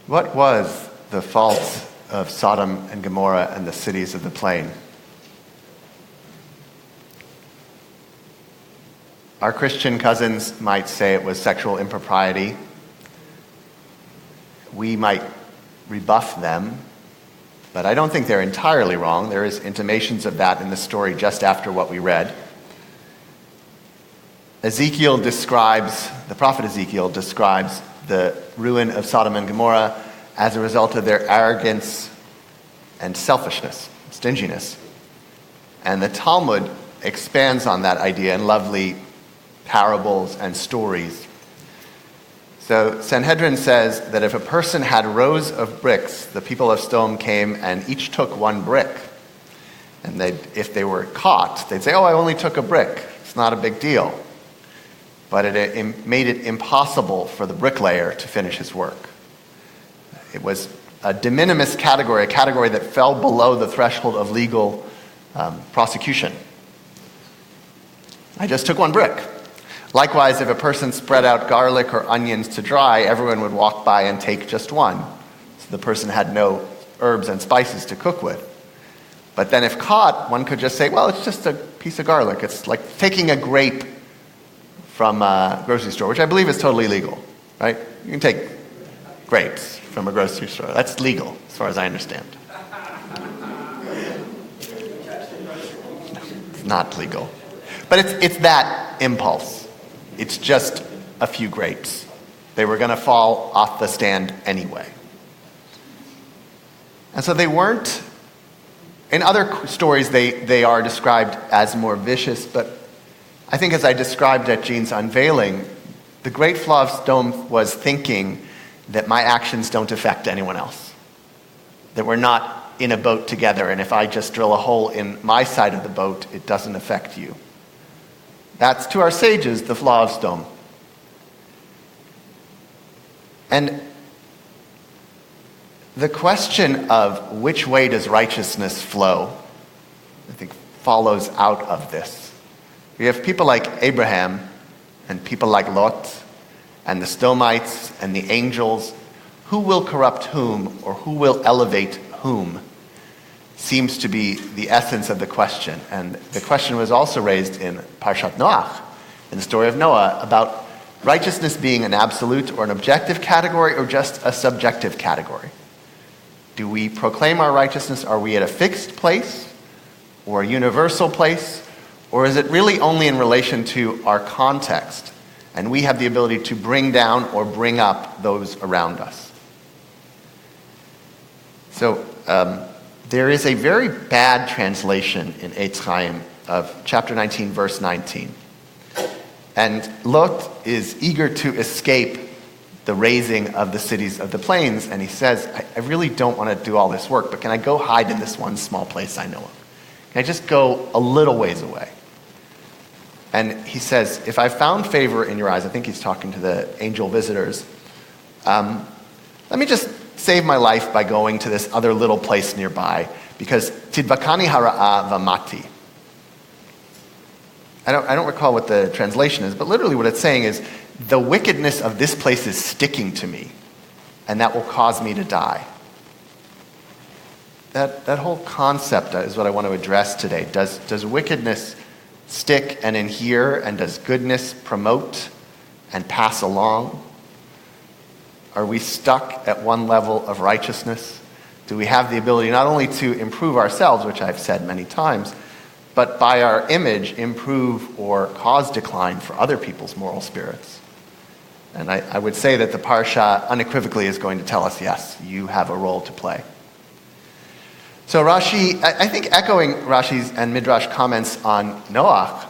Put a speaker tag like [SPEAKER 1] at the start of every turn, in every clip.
[SPEAKER 1] What was the fault of Sodom and Gomorrah and the cities of the plain? Our Christian cousins might say it was sexual impropriety. We might rebuff them, but I don't think they're entirely wrong. There is intimations of that in the story just after what we read. The prophet Ezekiel describes the ruin of Sodom and Gomorrah as a result of their arrogance and selfishness, stinginess. And the Talmud expands on that idea in lovely parables and stories. So Sanhedrin says that if a person had rows of bricks, the people of Sodom came and each took one brick. And if they were caught, they'd say, I only took a brick. It's not a big deal. But it made it impossible for the bricklayer to finish his work. It was a de minimis category, a category that fell below the threshold of legal prosecution. I just took one brick. Likewise, if a person spread out garlic or onions to dry, everyone would walk by and take just one. So the person had no herbs and spices to cook with. But then if caught, one could just say, it's just a piece of garlic. It's like taking a grape from a grocery store, which I believe is totally legal, right? You can take grapes from a grocery store. That's legal, as far as I understand. It's not legal. But it's that impulse. It's just a few grapes. They were going to fall off the stand anyway. And so they weren't, in other stories they are described as more vicious, but I think as I described at Jean's unveiling, the great flaw of Sodom was thinking that my actions don't affect anyone else. That we're not in a boat together, and if I just drill a hole in my side of the boat, it doesn't affect you. That's, to our sages, the flaw of Sodom. And the question of which way does righteousness flow, I think, follows out of this. We have people like Abraham and people like Lot and the Sodomites and the angels. Who will corrupt whom, or who will elevate whom, seems to be the essence of the question. And the question was also raised in Parshat Noach, in the story of Noah, about righteousness being an absolute or an objective category or just a subjective category. Do we proclaim our righteousness? Are we at a fixed place or a universal place? Or is it really only in relation to our context? And we have the ability to bring down or bring up those around us. So, there is a very bad translation in Eitz Chaim of chapter 19, verse 19. And Lot is eager to escape the razing of the cities of the plains, and he says, I really don't want to do all this work, but can I go hide in this one small place I know of? Can I just go a little ways away? And he says, if I found favor in your eyes, I think he's talking to the angel visitors, let me just save my life by going to this other little place nearby, because tidvakani hara'a vamati. I don't recall what the translation is, but literally what it's saying is, the wickedness of this place is sticking to me, and that will cause me to die. That whole concept is what I want to address today. Does wickedness stick and adhere, and does goodness promote and pass along? Are we stuck at one level of righteousness? Do we have the ability not only to improve ourselves, which I've said many times, but by our image improve or cause decline for other people's moral spirits? And I would say that the Parsha unequivocally is going to tell us, yes, you have a role to play. So Rashi, I think echoing Rashi's and Midrash comments on Noach,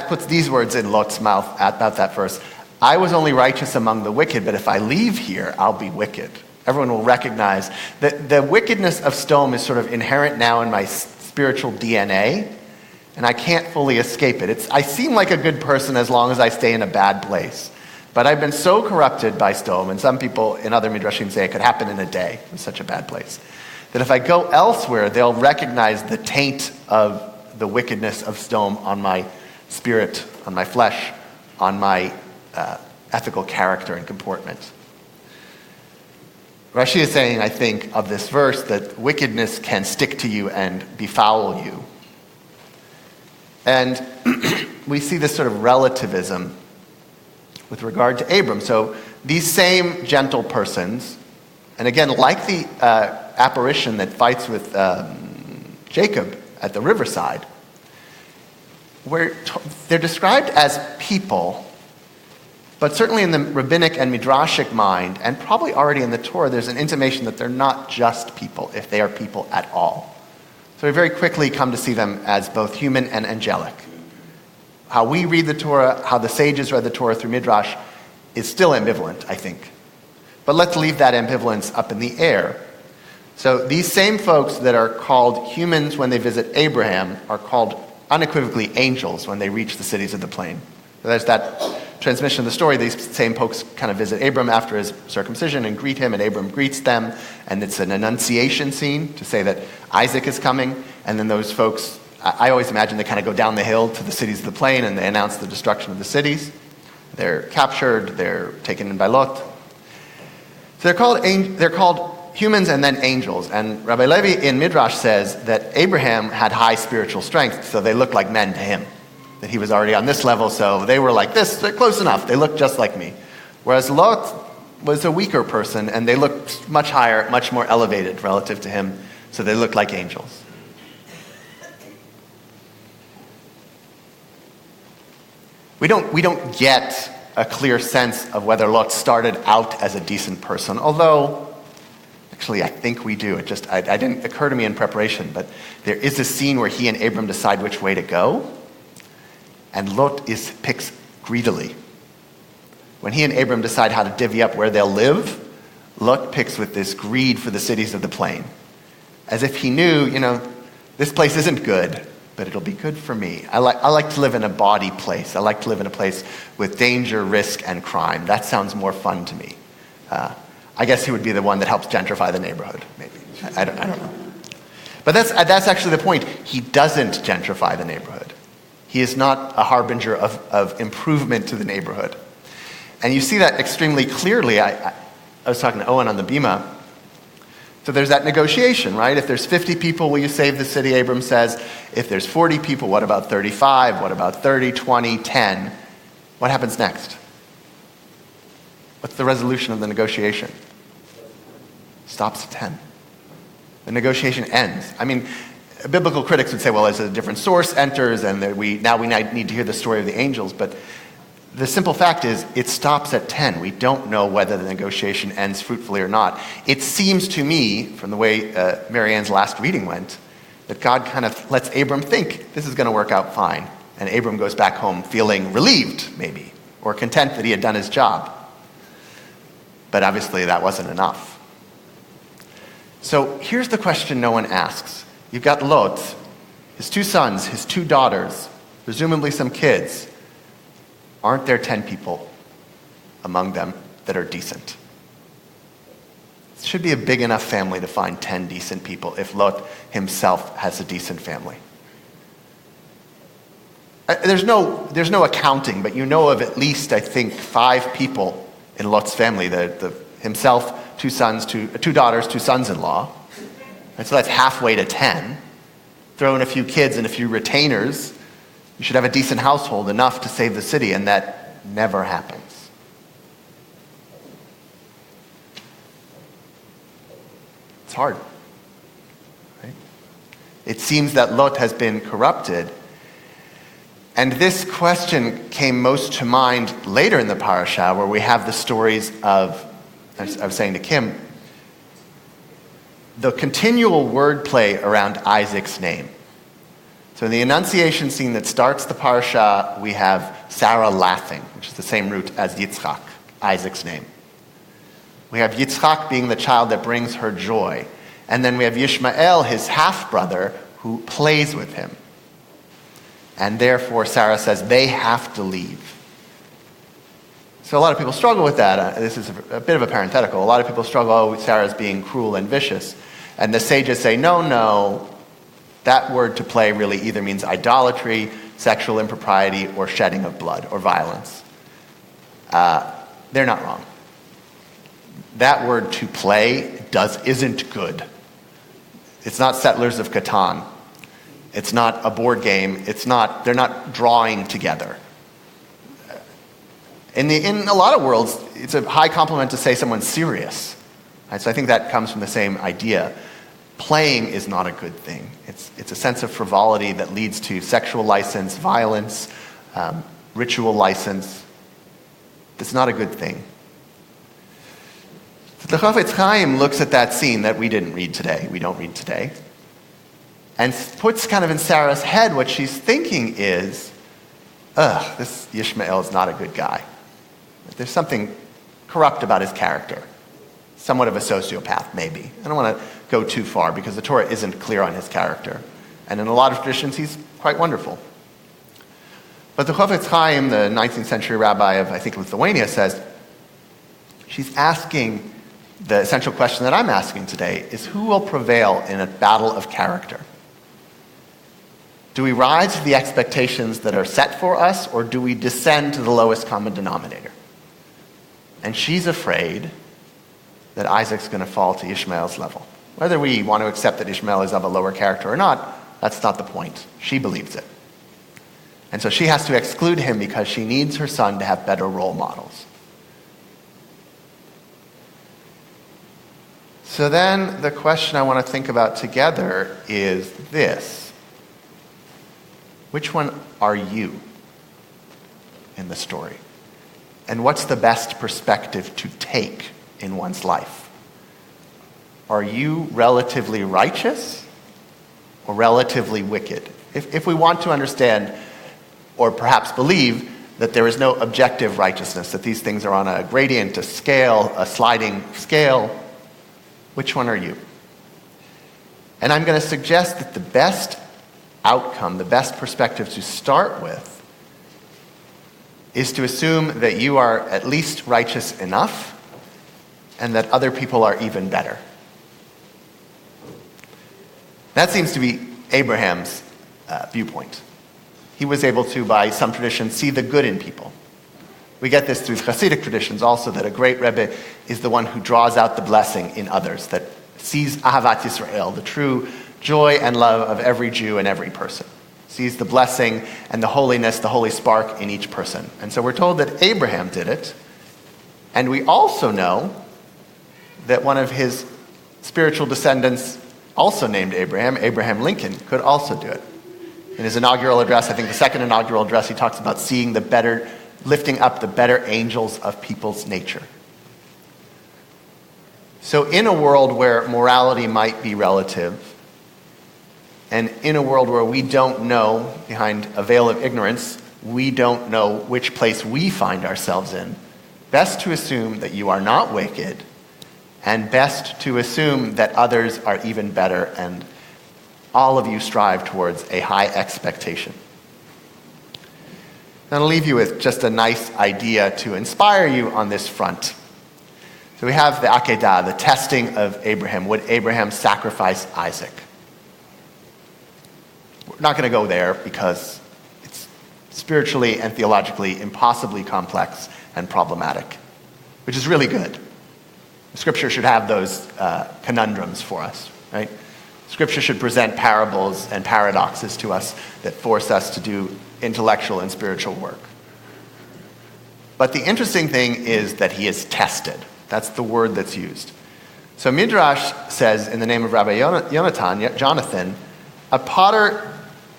[SPEAKER 1] puts these words in Lot's mouth about that verse. I was only righteous among the wicked, but if I leave here, I'll be wicked. Everyone will recognize that the wickedness of Sodom is sort of inherent now in my spiritual DNA, and I can't fully escape it. I seem like a good person as long as I stay in a bad place. But I've been so corrupted by Sodom, and some people in other Midrashim say it could happen in a day. It's such a bad place. That if I go elsewhere, they'll recognize the taint of the wickedness of Sodom on my spirit, on my flesh, on my ethical character and comportment. Rashi is saying, I think, of this verse that wickedness can stick to you and befoul you. And we see this sort of relativism with regard to Abram. So these same gentle persons, and again, like the apparition that fights with Jacob at the riverside, they're described as people, but certainly in the rabbinic and midrashic mind, and probably already in the Torah, there's an intimation that they're not just people, if they are people at all. So we very quickly come to see them as both human and angelic. How we read the Torah, how the sages read the Torah through midrash, is still ambivalent, I think. But let's leave that ambivalence up in the air. So these same folks that are called humans when they visit Abraham are called unequivocally angels when they reach the cities of the plain. So there's that transmission of the story. These same folks kind of visit Abram after his circumcision and greet him, and Abram greets them, and it's an annunciation scene to say that Isaac is coming, and then those folks, I always imagine they kind of go down the hill to the cities of the plain and they announce the destruction of the cities. They're captured, they're taken in by Lot. So they're called humans and then angels. And Rabbi Levi in Midrash says that Abraham had high spiritual strength, so they looked like men to him. That he was already on this level, so they were like this, they're close enough, they looked just like me. Whereas Lot was a weaker person, and they looked much higher, much more elevated relative to him, so they looked like angels. We don't get a clear sense of whether Lot started out as a decent person, although actually I think we do. It didn't occur to me in preparation, but there is a scene where he and Abram decide which way to go, and Lot picks greedily. When he and Abram decide how to divvy up where they'll live, Lot picks with this greed for the cities of the plain, as if he knew, this place isn't good, but it'll be good for me. I like to live in a bawdy place. I like to live in a place with danger, risk, and crime. That sounds more fun to me. I guess he would be the one that helps gentrify the neighborhood, maybe. I don't know. But that's actually the point. He doesn't gentrify the neighborhood. He is not a harbinger of improvement to the neighborhood. And you see that extremely clearly. I was talking to Owen on the Bima. So there's that negotiation, right? If there's 50 people, will you save the city, Abram says. If there's 40 people, what about 35? What about 30, 20, 10? What happens next? What's the resolution of the negotiation? Stops at 10. The negotiation ends. I mean, biblical critics would say, well, as a different source enters, and we need to hear the story of the angels, but the simple fact is, it stops at 10. We don't know whether the negotiation ends fruitfully or not. It seems to me, from the way Marianne's last reading went, that God kind of lets Abram think this is going to work out fine. And Abram goes back home feeling relieved, maybe, or content that he had done his job. But obviously that wasn't enough. So here's the question no one asks. You've got Lot, his 2 sons, his 2 daughters, presumably some kids. Aren't there 10 people among them that are decent? It should be a big enough family to find 10 decent people if Lot himself has a decent family. There's no accounting, but you know of at least, I think, 5 people in Lot's family. Himself, 2 sons, 2 daughters, 2 sons-in-law. And so that's halfway to 10. Throw in a few kids and a few retainers. You should have a decent household, enough to save the city, and that never happens. It's hard. Right? It seems that Lot has been corrupted. And this question came most to mind later in the parasha, where we have the stories of, I was saying to Kim, the continual wordplay around Isaac's name. So in the Annunciation scene that starts the parasha, we have Sarah laughing, which is the same root as Yitzchak, Isaac's name. We have Yitzchak being the child that brings her joy. And then we have Yishmael, his half-brother, who plays with him. And therefore, Sarah says, they have to leave. So a lot of people struggle with that. This is a bit of a parenthetical. A lot of people struggle, Sarah's being cruel and vicious. And the sages say, no, that word to play really either means idolatry, sexual impropriety, or shedding of blood, or violence. They're not wrong. that word to play isn't good. It's not Settlers of Catan. It's not a board game. They're not drawing together. In a lot of worlds, it's a high compliment to say someone's serious. Right? So I think that comes from the same idea. Playing is not a good thing. It's a sense of frivolity that leads to sexual license, violence, ritual license. It's not a good thing. So the Chafetz Chaim looks at that scene that we don't read today, and puts kind of in Sarah's head what she's thinking is, this Ishmael is not a good guy. There's something corrupt about his character. Somewhat of a sociopath, maybe. I don't want to go too far because the Torah isn't clear on his character. And in a lot of traditions, he's quite wonderful. But the Chafetz Chaim, the 19th century rabbi of, I think, Lithuania, says, she's asking the essential question that I'm asking today is who will prevail in a battle of character? Do we rise to the expectations that are set for us, or do we descend to the lowest common denominator? And she's afraid that Isaac's going to fall to Ishmael's level. Whether we want to accept that Ishmael is of a lower character or not, that's not the point. She believes it. And so she has to exclude him because she needs her son to have better role models. So then the question I want to think about together is this. Which one are you in the story? And what's the best perspective to take in one's life? Are you relatively righteous or relatively wicked? If we want to understand or perhaps believe that there is no objective righteousness, that these things are on a gradient, a scale, a sliding scale, which one are you? And I'm going to suggest that the best outcome, the best perspective to start with, is to assume that you are at least righteous enough and that other people are even better. That seems to be Abraham's viewpoint. He was able to, by some traditions, see the good in people. We get this through Hasidic traditions also, that a great Rebbe is the one who draws out the blessing in others, that sees Ahavat Yisrael, the true joy and love of every Jew and every person. Sees the blessing and the holiness, the holy spark in each person. And so we're told that Abraham did it. And we also know that one of his spiritual descendants, also named Abraham, Abraham Lincoln, could also do it. In his inaugural address, I think the second inaugural address, he talks about seeing the better, lifting up the better angels of people's nature. So in a world where morality might be relative, and in a world where we don't know, behind a veil of ignorance, we don't know which place we find ourselves in, best to assume that you are not wicked, and best to assume that others are even better, and all of you strive towards a high expectation. I'm going to leave you with just a nice idea to inspire you on this front. So we have the Akedah, the testing of Abraham. Would Abraham sacrifice Isaac? We're not going to go there because it's spiritually and theologically impossibly complex and problematic, which is really good. Scripture should have those conundrums for us, right? Scripture should present parables and paradoxes to us that force us to do intellectual and spiritual work. But the interesting thing is that he is tested. That's the word that's used. So Midrash says, in the name of Rabbi Jonathan, a potter,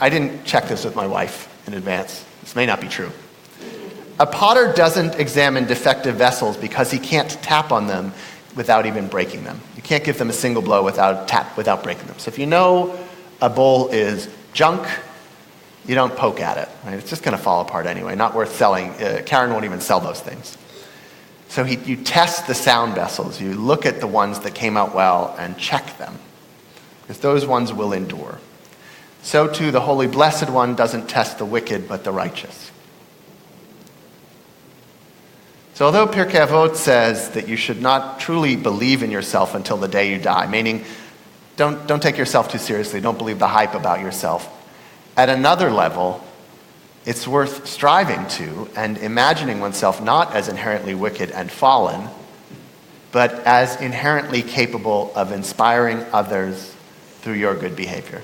[SPEAKER 1] I didn't check this with my wife in advance. This may not be true. A potter doesn't examine defective vessels because he can't tap on them without even breaking them. You can't give them a single blow without breaking them. So if you know a bowl is junk, you don't poke at it. Right? It's just going to fall apart anyway. Not worth selling. Karen won't even sell those things. So you test the sound vessels. You look at the ones that came out well and check them, because those ones will endure. So too, the Holy Blessed One doesn't test the wicked, but the righteous. So although Pirkei Avot says that you should not truly believe in yourself until the day you die, meaning don't take yourself too seriously, don't believe the hype about yourself, at another level, it's worth striving to and imagining oneself not as inherently wicked and fallen, but as inherently capable of inspiring others through your good behavior.